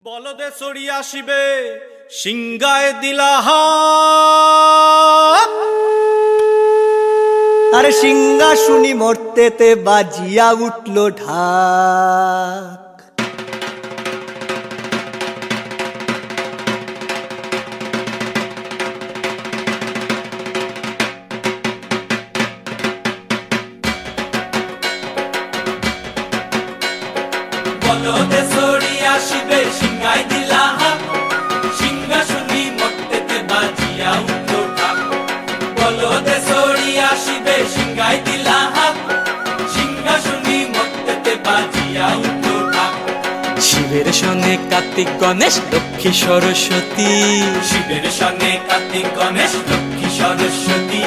বলদে চড়ি আসিবে সিংগায় দিলাহা। আরে সিংহা শুনি মরতেতে বাজিয়া উঠল ঢাক। বলদে চড়ি আসিবে সিংগায় দিলাহা, সিংহা শুনি মরতেতে বাজিয়া উঠল ঢাক। বলদে চড়ি আসিবে সিংগায় দিলাহা, সিংহা শুনি মরতেতে বাজিয়া উঠল ঢাক। শিবের সঙ্গে কার্তিক গণেশ লক্ষ্মী সরস্বতী, শিবের সঙ্গে কার্তিক গণেশ লক্ষ্মী সরস্বতী।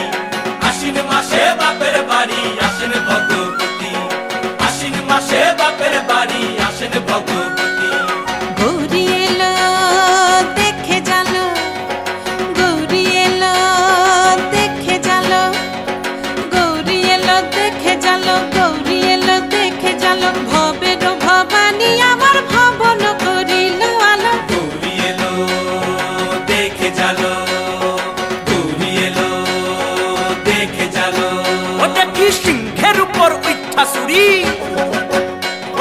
আশ্বিন মাসে বাপের বাড়ি আসেন ভগবতী, আশ্বিন মাসে বাপের বাড়ি আসেন ভগবতী। গৌরী এলো দেখে জালো, গৌরী এলো দেখে জালো, গৌরী এলো দেখে জালো, গৌরী এলো দেখে জালো। ভবের ভবানী আমার ভবন করিল আলো। গৌরী এলো দেখে জালো, গৌরী এলো দেখে জালো। ও দেখি সিংহের উপর উঠা চুরি,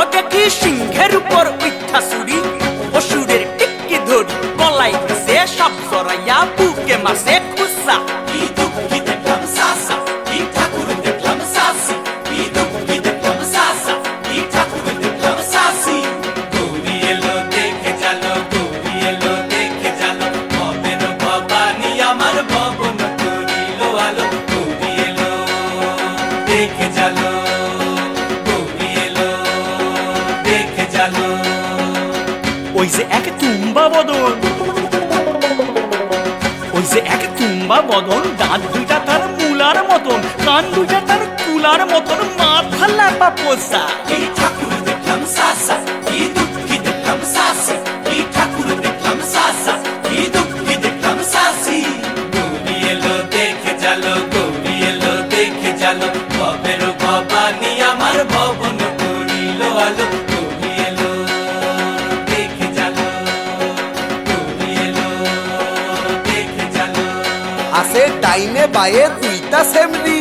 ও দেখি সিংহের উপর উঠা চুরি। অসুরের টিক্কি ধরি গলায় গেছে সব জড়াইয়া বুকে মাসে খুসা। কি দুঃখী দেখলাম সাসা, কি ঠাকুর দেখলাম সাসি, কি দুঃখী দেখলাম সাসা, কি ঠাকুর দেখলাম সাসি। গৌরী এলো দেখে জালো, গৌরী এলো দেখে জালো। ভবের ভবানী আমার ভবন করিল আলো। গৌরী এলো দেখে জালো, গৌরী এলো দেখে জালো। ওই যে এক তুম্বা বদন, ওই যে এক তুম্বা বদন, দাঁত দুইটা তার মূলার মতন, কান দুইটা তার কুলার মতন, মাথা লাপা পোষা। কি ঠাকুর দেখলাম সাসা, কি দুঃখী দেখলাম সাসি, কি ঠাকুর দেখলাম সাসা, কি দুঃখী দেখলাম সাসি। গৌরী এলো দেখে জালো, গৌরী এলো দেখে জালো। ভবের ভবানী আমার ভবন করিল আলো। গৌরী এলো দেখে জালো, গৌরী এলো দেখে জালো। আছে ডাইনে বায়ে দুইটা সেমরি,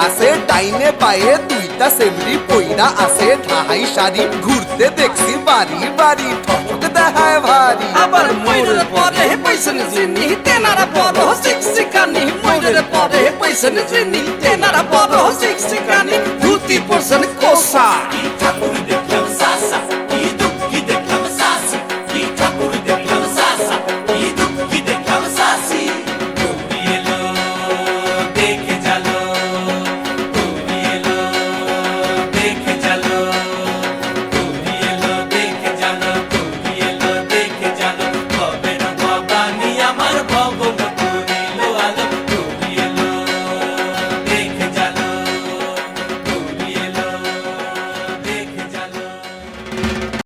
আছে ডাইনে বায়ে দুইটা সেমরি। পইরা আছে ঢাহাই শাড়ি, ঘুরতে দেখছি বাড়ি বাড়ি, ঠক দেখায় ভারী। আবার ময়ূরের পরে পয়সন জিনি, তেনারা বড় শিক্ষিকানি। ময়ূরের পরে পয়সন জিনি, তেনারা বড় শিক্ষিকানি। ধুতি পরছেন কোসা, কি